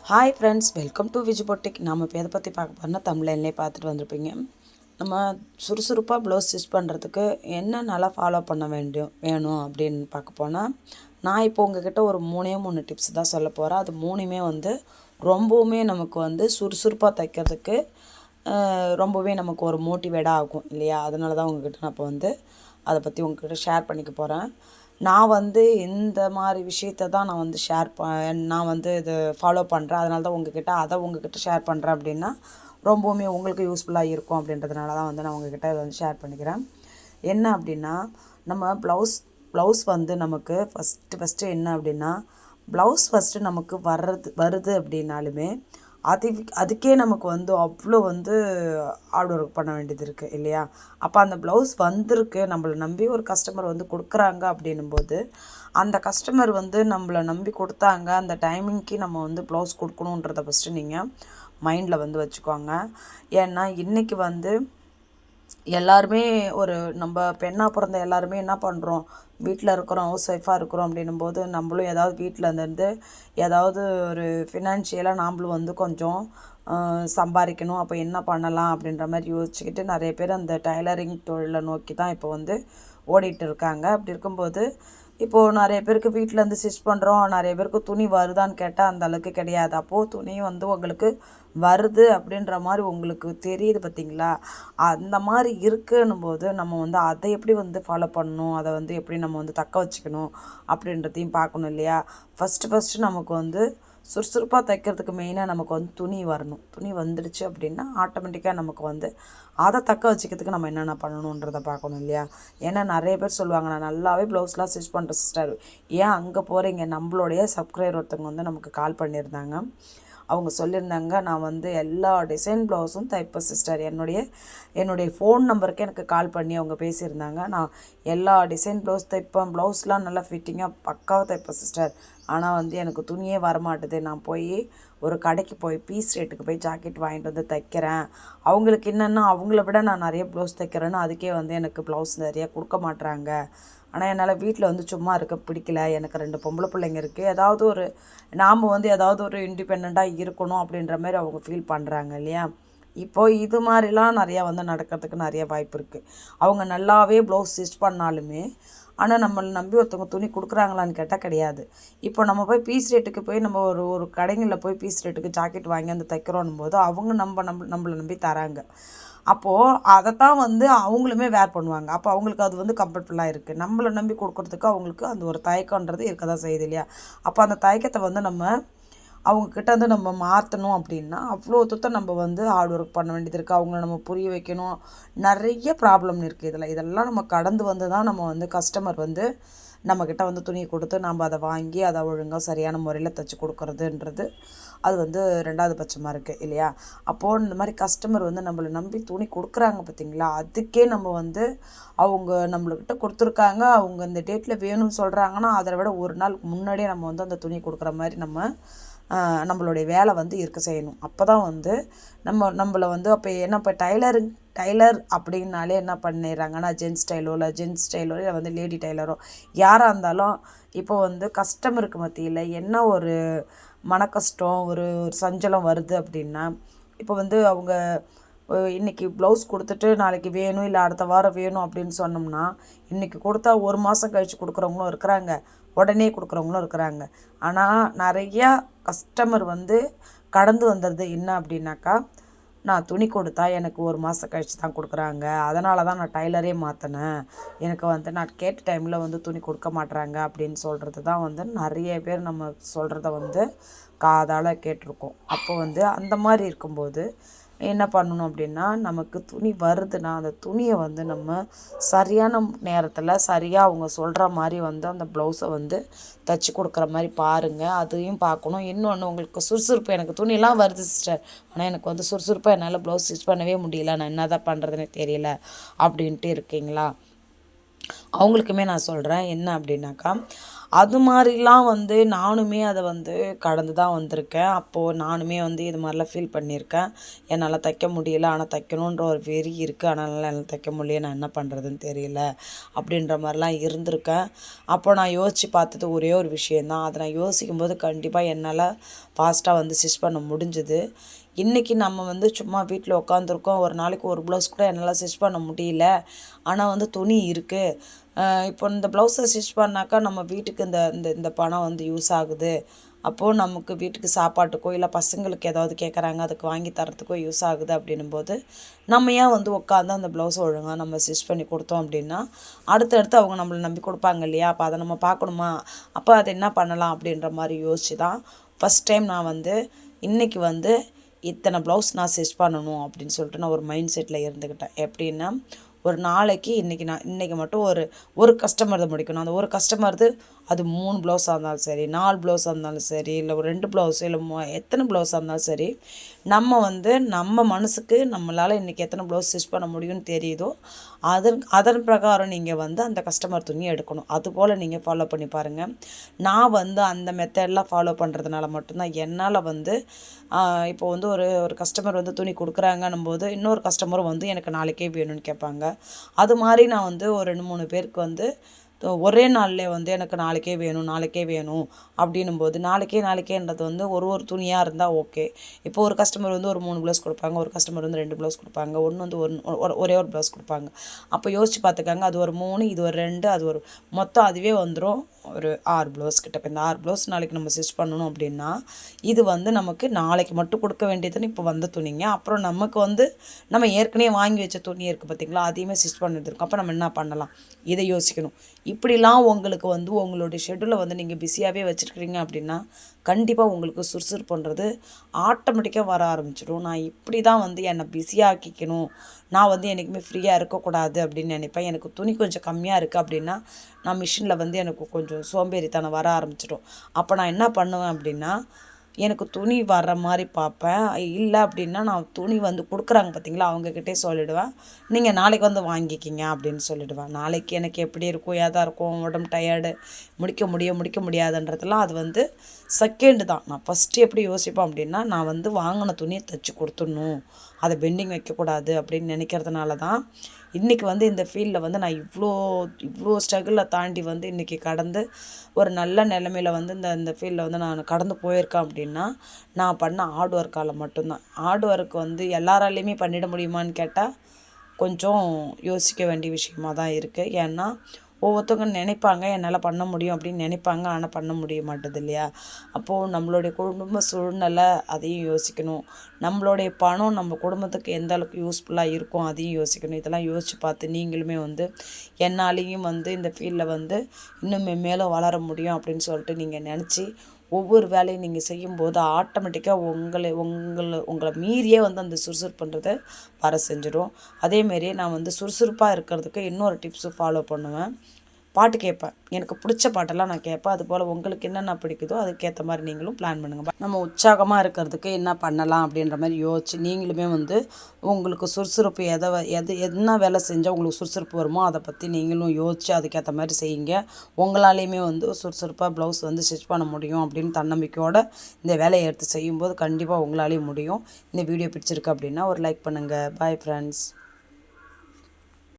Hi friends, welcome to Viji boutique. நம்ம இப்போ எதை பற்றி பார்க்க போகிறோம்னா தமிழ்லேயே பார்த்துட்டு வந்திருப்பீங்க. நம்ம சுறுசுறுப்பாக ப்ளவுஸ் ஸ்டிச் பண்ணுறதுக்கு என்ன நல்லா ஃபாலோ பண்ண வேணும் அப்படின்னு பார்க்க போனால், நான் இப்போ உங்ககிட்ட ஒரு 3 டிப்ஸ் தான் சொல்ல போகிறேன். அது 3மே ரொம்பவுமே நமக்கு சுறுசுறுப்பாக தைக்கிறதுக்கு ரொம்பவே நமக்கு ஒரு மோட்டிவேட்டாக ஆகும் இல்லையா? அதனால தான் உங்ககிட்ட நான் இப்போ அதை பற்றி உங்ககிட்ட ஷேர் பண்ணிக்க போகிறேன். நான் இந்த மாதிரி விஷயத்த தான் நான் இது ஃபாலோ பண்ணுறேன். அதனால தான் உங்ககிட்ட ஷேர் பண்ணுறேன். அப்படின்னா ரொம்பவுமே உங்களுக்கு யூஸ்ஃபுல்லாக இருக்கும் அப்படின்றதுனால தான் நான் உங்ககிட்ட இதை ஷேர் பண்ணிக்கிறேன். என்ன அப்படின்னா, நம்ம ப்ளவுஸ் நமக்கு ஃபஸ்ட்டு என்ன அப்படின்னா, ப்ளவுஸ் ஃபஸ்ட்டு நமக்கு வருது அப்படின்னாலுமே அதுக்கே நமக்கு அவ்வளோ ஹார்ட் ஒர்க் பண்ண வேண்டியது இருக்குது இல்லையா? அப்போ அந்த ப்ளவுஸ் வந்திருக்கு, நம்மளை நம்பி ஒரு கஸ்டமர் கொடுக்குறாங்க அப்படின்னும்போது, அந்த கஸ்டமர் நம்மளை நம்பி கொடுத்தாங்க, அந்த டைமிங்க்கு நம்ம ப்ளவுஸ் கொடுக்கணுன்றத ஃபஸ்ட்டு நீங்கள் மைண்டில் வச்சுக்கோங்க. ஏன்னா இன்றைக்கி எல்லாருமே நம்ம பெண்ணாக பிறந்த எல்லாருமே என்ன பண்ணுறோம், வீட்டில் இருக்கிறோம், ஹவுஸ் ஒய்ஃபாக இருக்கிறோம் அப்படின்னும்போது நம்மளும் ஏதாவது வீட்டில் இருந்து ஏதாவது ஒரு ஃபினான்ஷியலாக நாம்ளும் கொஞ்சம் சம்பாதிக்கணும். அப்போ என்ன பண்ணலாம் அப்படின்ற மாதிரி யோசிச்சுக்கிட்டு நிறைய பேர் அந்த டைலரிங் தொழிலை நோக்கி தான் இப்போ ஓடிட்டு இருக்காங்க. அப்படி இருக்கும்போது இப்போது நிறைய பேருக்கு வீட்டிலேருந்து ஸ்டிச் பண்ணுறோம், நிறைய பேருக்கு துணி வருதான்னு கேட்டால் அந்த அளவுக்கு கிடையாது. அப்போது துணி உங்களுக்கு வருது அப்படின்ற மாதிரி உங்களுக்கு தெரியுது பார்த்திங்களா? அந்த மாதிரி இருக்குன்னும் போது நம்ம அதை எப்படி ஃபாலோ பண்ணணும், அதை எப்படி நம்ம தக்க வச்சுக்கணும் அப்படின்றதையும் பார்க்கணும் இல்லையா? ஃபஸ்ட்டு நமக்கு சுறுசுறுப்பாக தைக்கிறதுக்கு மெயினாக நமக்கு துணி வரணும். துணி வந்துடுச்சு அப்படின்னா ஆட்டோமேட்டிக்காக நமக்கு அதை தக்க வச்சுக்கிறதுக்கு நம்ம என்னென்ன பண்ணணுன்றதை பார்க்கணும் இல்லையா? ஏன்னா நிறைய பேர் சொல்லுவாங்க, நான் நல்லாவே ப்ளவுஸ்லாம் ஸ்டிச் பண்ணுறேன் சிஸ்டர், ஏன் அங்கே போகிறீங்க? நம்மளுடைய சப்ஸ்கிரைபர் ஒருத்தவங்க நமக்கு கால் பண்ணியிருந்தாங்க. அவங்க சொல்லியிருந்தாங்க, நான் எல்லா டிசைன் ப்ளவுஸும் தைப்பேன் சிஸ்டர். என்னுடைய ஃபோன் நம்பருக்கு எனக்கு கால் பண்ணி அவங்க பேசியிருந்தாங்க. நான் எல்லா டிசைன் ப்ளவுஸ் தைப்பேன், ப்ளவுஸ்லாம் நல்லா ஃபிட்டிங்காக பக்காவாக தைப்பேன் சிஸ்டர். ஆனால் எனக்கு துணியே வரமாட்டுது. நான் ஒரு கடைக்கு போய் பீஸ் ரேட்டுக்கு போய் ஜாக்கெட் வாங்கிட்டு தைக்கிறேன். அவங்களுக்கு என்னென்னா, அவங்கள விட நான் நிறைய ப்ளவுஸ் தைக்கிறேன்னு அதுக்கே எனக்கு ப்ளவுஸ் நிறையா கொடுக்க மாட்டுறாங்க. ஆனால் என்னால் வீட்டில் சும்மா இருக்க பிடிக்கல. எனக்கு 2 பொம்பளை பிள்ளைங்க இருக்குது. நாம் ஏதாவது ஒரு இண்டிபெண்ட்டாக இருக்கணும் அப்படின்ற மாதிரி அவங்க ஃபீல் பண்ணுறாங்க இல்லையா? இப்போது இது மாதிரிலாம் நிறையா நடக்கிறதுக்கு நிறைய வாய்ப்பு இருக்குது. அவங்க நல்லாவே ப்ளவுஸ் ஸ்டிச் பண்ணாலுமே, ஆனால் நம்மளை நம்பி ஒருத்தவங்க துணி கொடுக்குறாங்களான்னு கேட்டால் கிடையாது. இப்போ நம்ம போய் பீஸ் ரேட்டுக்கு போய் நம்ம ஒரு கடைங்களில் போய் பீஸ் ரேட்டுக்கு ஜாக்கெட் வாங்கி தைக்கிறோன்னும் போது அவங்க நம்மளை நம்பி தராங்க. அப்போது அதை தான் அவங்களுமே வேர் பண்ணுவாங்க. அப்போ அவங்களுக்கு அது கம்ஃபர்டபுளாக இருக்குது. நம்மளை நம்பி கொடுக்குறதுக்கு அவங்களுக்கு அந்த ஒரு தயக்கன்றது இருக்க தான் செய்யுது இல்லையா? அப்போ அந்த தயக்கத்தை நம்ம அவங்கக்கிட்ட நம்ம மாற்றணும் அப்படின்னா அவ்வளோ தூரம் நம்ம ஹார்ட் ஒர்க் பண்ண வேண்டியது இருக்குது. அவங்கள நம்ம புரிய வைக்கணும். நிறைய ப்ராப்ளம் இருக்குது இதெல்லாம் நம்ம கடந்து தான் நம்ம கஸ்டமர் நம்மக்கிட்ட துணியை கொடுத்து நம்ம அதை வாங்கி அதை ஒழுங்காக சரியான முறையில் தைச்சி கொடுக்குறதுன்றது அது 2வது பட்சமாக இருக்குது இல்லையா? அப்போது இந்த மாதிரி கஸ்டமர் நம்மளை நம்பி துணி கொடுக்குறாங்க பார்த்திங்களா? அதுக்கே நம்ம அவங்க நம்மளுக்கிட்ட கொடுத்துருக்காங்க, அவங்க இந்த டேட்டில் வேணும்னு சொல்கிறாங்கன்னா அதை விட ஒரு நாள் முன்னாடியே நம்ம அந்த துணி கொடுக்குற மாதிரி நம்மளுடைய வேலை இருக்க செய்யணும். அப்போ தான் நம்மளை அப்போ என்ன இப்போ டைலர் அப்படின்னாலே என்ன பண்ணிடுறாங்கன்னா, ஜென்ஸ் ஸ்டைலோ இல்லை லேடி டைலரோ யாராக இருந்தாலும் இப்போ கஸ்டமருக்கு மத்தியில் என்ன ஒரு மனக்கஷ்டம், ஒரு சஞ்சலம் வருது அப்படின்னா, இப்போ அவங்க இன்றைக்கி ப்ளவுஸ் கொடுத்துட்டு நாளைக்கு வேணும் இல்லை அடுத்த வாரம் வேணும் அப்படின்னு சொன்னோம்னா, இன்றைக்கி கொடுத்தா 1 மாதம் கழித்து கொடுக்குறவங்களும் இருக்கிறாங்க, உடனே கொடுக்குறவங்களும் இருக்கிறாங்க. ஆனால் நிறையா கஸ்டமர் கடந்து வந்துடுது என்ன அப்படின்னாக்கா, நான் துணி கொடுத்தா எனக்கு 1 மாதம் கழித்து தான் கொடுக்குறாங்க, அதனால தான் நான் டைலரே மாற்றினேன், எனக்கு நான் கேட்ட டைமில் துணி கொடுக்க மாட்டுறாங்க அப்படின்னு சொல்கிறது தான் நிறைய பேர் நம்ம சொல்கிறத காதால் கேட்டிருக்கோம். அப்போ அந்த மாதிரி இருக்கும்போது என்ன பண்ணணும் அப்படின்னா, நமக்கு துணி வருதுன்னா அந்த துணியை நம்ம சரியான நேரத்தில் சரியாக அவங்க சொல்கிற மாதிரி அந்த ப்ளவுஸை தைச்சி கொடுக்குற மாதிரி பாருங்கள். அதையும் பார்க்கணும். இன்னொன்று, உங்களுக்கு சுறுசுறுப்பு, எனக்கு துணியெல்லாம் வருது சிஸ்டர், ஆனால் எனக்கு சுறுசுறுப்பாக என்னால் ப்ளவுஸ் ஸ்டிச் பண்ணவே முடியல, நான் என்ன தான் பண்ணுறதுன்னு தெரியல அப்படின்ட்டு இருக்கீங்களா? அவங்களுக்குமே நான் சொல்கிறேன் என்ன அப்படின்னாக்கா, அது மாதிரிலாம் வந்து நானுமே அதை வந்து கடந்து தான் வந்திருக்கேன். அப்போது நானுமே வந்து இது மாதிரிலாம் ஃபீல் பண்ணியிருக்கேன். என்னால் தைக்க முடியல, ஆனால் தைக்கணுன்ற ஒரு வெறி இருக்குது. ஆனால் என்னால் தைக்க முடியல, நான் என்ன பண்ணுறதுன்னு தெரியல அப்படின்ற மாதிரிலாம் இருந்திருக்கேன். அப்போ நான் யோசித்து பார்த்தது ஒரே ஒரு விஷயந்தான். அதை நான் யோசிக்கும்போது கண்டிப்பாக என்னால் ஃபாஸ்ட்டாக வந்து ஸ்டிச் பண்ண முடிஞ்சுது. இன்றைக்கி நம்ம வந்து சும்மா வீட்டில் உட்காந்துருக்கோம். ஒரு நாளைக்கு ஒரு ப்ளவுஸ் கூட என்னால் ஸ்டிச் பண்ண முடியல. ஆனால் வந்து துணி இருக்குது. இப்போ இந்த ப்ளவுஸை ஸ்டிச் பண்ணாக்கா நம்ம வீட்டுக்கு இந்த இந்த இந்த பணம் வந்து யூஸ் ஆகுது. அப்போது நமக்கு வீட்டுக்கு சாப்பாட்டுக்கோ இல்லை பசங்களுக்கு ஏதாவது கேட்குறாங்க அதுக்கு வாங்கி தரத்துக்கோ யூஸ் ஆகுது அப்படின்னும்போது நம்ம ஏன் வந்து உட்காந்து அந்த ப்ளவுஸை ஒழுங்காக நம்ம ஸ்டிச் பண்ணி கொடுத்தோம் அப்படின்னா அடுத்தடுத்து அவங்க நம்மளை நம்பி கொடுப்பாங்க இல்லையா? அப்போ அதை நம்ம பார்க்கணுமா? அப்போ அதை என்ன பண்ணலாம் அப்படின்ற மாதிரி யோசிச்சு தான் ஃபஸ்ட் டைம் நான் வந்து இன்றைக்கி வந்து இத்தனை ப்ளவுஸ் நான் ஸ்டிச் பண்ணணும் அப்படின்னு சொல்லிட்டு நான் ஒரு மைண்ட் செட்டில் இருந்துக்கிட்டேன். எப்படின்னா ஒரு நாளைக்கு இன்றைக்கி மட்டும் ஒரு கஸ்டமர் முடிக்கணும். அந்த ஒரு கஸ்டமர்து அது 3 ப்ளவுஸாக இருந்தாலும் சரி, 4 ப்ளவுஸாக இருந்தாலும் சரி, இல்லை ஒரு 2 ப்ளவுஸு இல்லை எத்தனை ப்ளவுஸாக இருந்தாலும் சரி, நம்ம வந்து நம்ம மனசுக்கு நம்மளால் இன்றைக்கி எத்தனை ப்ளவுஸ் ஸ்டிச் பண்ண முடியும்னு தெரியுதோ அதன் பிரகாரம் நீங்கள் வந்து அந்த கஸ்டமர் துணியை எடுக்கணும். அதுபோல் நீங்கள் ஃபாலோ பண்ணி பாருங்கள். நான் வந்து அந்த மெத்தட்லாம் ஃபாலோ பண்ணுறதுனால மட்டும்தான் என்னால் வந்து இப்போ வந்து ஒரு கஸ்டமர் வந்து துணி கொடுக்குறாங்கன்னும் போது இன்னொரு கஸ்டமரும் வந்து எனக்கு நாளைக்கே வேணும்னு கேட்பாங்க. அது மாதிரி நான் வந்து ஒரு 2, 3 பேருக்கு வந்து ஒரே நாள்லேயே வந்து எனக்கு நாளைக்கே வேணும் அப்படின்னும்போது நாளைக்கேன்றது வந்து ஒரு துணியாக இருந்தால் ஓகே. இப்போ ஒரு கஸ்டமர் வந்து ஒரு 3 ப்ளவுஸ் கொடுப்பாங்க, ஒரு கஸ்டமர் வந்து 2 ப்ளவுஸ் கொடுப்பாங்க, ஒன்று வந்து ஒரே ஒரு ப்ளவுஸ் கொடுப்பாங்க. அப்போ யோசிச்சு பார்த்துக்காங்க, அது ஒரு 3, இது ஒரு 2, அது ஒரு மொத்தம் அதுவே வந்துடும் ஒரு 6 ப்ளவுஸ் கிட்ட. இப்போ இந்த 6 ப்ளவுஸ் நாளைக்கு நம்ம ஸ்டிச் பண்ணணும் அப்படின்னா இது வந்து நமக்கு நாளைக்கு மட்டும் கொடுக்க வேண்டியதுன்னு இப்போ வந்த துணிங்க. அப்புறம் நமக்கு வந்து நம்ம ஏற்கனவே வாங்கி வச்ச துணி இருக்குது பார்த்திங்களா, அதையுமே ஸ்டிச் பண்ணிட்டுருக்கோம். அப்போ நம்ம என்ன பண்ணலாம், இதை யோசிக்கணும். இப்படிலாம் உங்களுக்கு வந்து உங்களுடைய ஷெட்யூலை வந்து நீங்கள் பிஸியாகவே வச்சுருக்கிறீங்க அப்படின்னா கண்டிப்பாக உங்களுக்கு சுறுசுறுப்புன்றது ஆட்டோமேட்டிக்காக வர ஆரம்பிச்சிடும். நான் இப்படி தான் வந்து என்னை பிஸியாக்கிக்கணும், நான் வந்து என்றைக்குமே ஃப்ரீயாக இருக்கக்கூடாது அப்படின்னு நினைப்பேன். எனக்கு துணி கொஞ்சம் கம்மியாக இருக்குது அப்படின்னா நான் மிஷினில் வந்து எனக்கு கொஞ்சம் சோம்பேறித்தனம் வர ஆரம்பிச்சிடும். அப்போ நான் என்ன பண்ணுவேன் அப்படின்னா எனக்கு துணி வர்ற மாதிரி பார்ப்பேன். இல்லை அப்படின்னா நான் துணி வந்து கொடுக்குறாங்க பார்த்தீங்களா, அவங்கக்கிட்டே சொல்லிவிடுவேன், நீங்கள் நாளைக்கு வந்து வாங்கிக்கிங்க அப்படின்னு சொல்லிவிடுவேன். நாளைக்கு எனக்கு எப்படி இருக்கும், ஏதா இருக்கும், உடம்பு டயர்டு, முடிக்க முடியாதுன்றதெல்லாம் அது வந்து செகண்டு தான். நான் ஃபஸ்ட்டு எப்படி யோசிப்பேன் அப்படின்னா நான் வந்து வாங்கின துணியை தைச்சி கொடுத்துடணும், அதை பெண்டிங் வைக்கக்கூடாது அப்படின்னு நினைக்கிறதுனால தான் இன்றைக்கி வந்து இந்த ஃபீல்டில் வந்து நான் இவ்வளோ ஸ்ட்ரகிளில் தாண்டி வந்து இன்றைக்கி கடந்து ஒரு நல்ல நிலைமையில் வந்து இந்த ஃபீல்டில் வந்து நான் கடந்து போயிருக்கேன் அப்படின்னா நான் பண்ண ஹார்ட் ஒர்க்கால் மட்டும்தான். ஹார்ட் ஒர்க் வந்து எல்லாராலையுமே பண்ணிட முடியுமான்னு கேட்டால் கொஞ்சம் யோசிக்க வேண்டிய விஷயமா தான் இருக்குது. ஏன்னா ஒவ்வொருத்தவங்க நினைப்பாங்க என்னால் பண்ண முடியும் அப்படின்னு நினைப்பாங்க, ஆனால் பண்ண முடிய மாட்டுது இல்லையா? அப்போது நம்மளுடைய குடும்ப சூழ்நிலை அதையும் யோசிக்கணும். நம்மளுடைய பணம் நம்ம குடும்பத்துக்கு எந்த அளவுக்கு யூஸ்ஃபுல்லாக இருக்கும் அதையும் யோசிக்கணும். இதெல்லாம் யோசித்து பார்த்து நீங்களுமே வந்து என்னாலேயும் வந்து இந்த ஃபீல்டில் வந்து இன்னும் மேலும் வளர முடியும் அப்படின்னு சொல்லிட்டு நீங்கள் நினச்சி ஒவ்வொரு வேலையும் நீங்கள் செய்யும்போது ஆட்டோமேட்டிக்காக உங்களை மீறியே வந்து அந்த சுறுசுறுப்புன்றதை வர செஞ்சிடும். அதேமாரியே நான் வந்து சுறுசுறுப்பாக இருக்கிறதுக்கு இன்னொரு டிப்ஸும் ஃபாலோ பண்ணுவேன். பாட்டு கேட்பேன், எனக்கு பிடிச்ச பாட்டெல்லாம் நான் கேட்பேன். அதுபோல் உங்களுக்கு என்னென்ன பிடிக்குதோ அதுக்கேற்ற மாதிரி நீங்களும் பிளான் பண்ணுங்கள். நம்ம உற்சாகமாக இருக்கிறதுக்கு என்ன பண்ணலாம் அப்படின்ற மாதிரி யோசிச்சு நீங்களுமே வந்து உங்களுக்கு சுறுசுறுப்பு என்ன வேலை செஞ்சால் உங்களுக்கு சுறுசுறுப்பு வருமோ அதை பற்றி நீங்களும் யோசித்து அதுக்கேற்ற மாதிரி செய்யுங்க. உங்களாலேயுமே வந்து சுறுசுறுப்பாக ப்ளவுஸ் வந்து ஸ்டிச் பண்ண முடியும் அப்படின்னு தன்னம்பிக்கையோடு இந்த வேலையை எடுத்து செய்யும்போது கண்டிப்பாக உங்களாலேயும் முடியும். இந்த வீடியோ பிடிச்சிருக்கு அப்படின்னா ஒரு லைக் பண்ணுங்கள். Bye friends.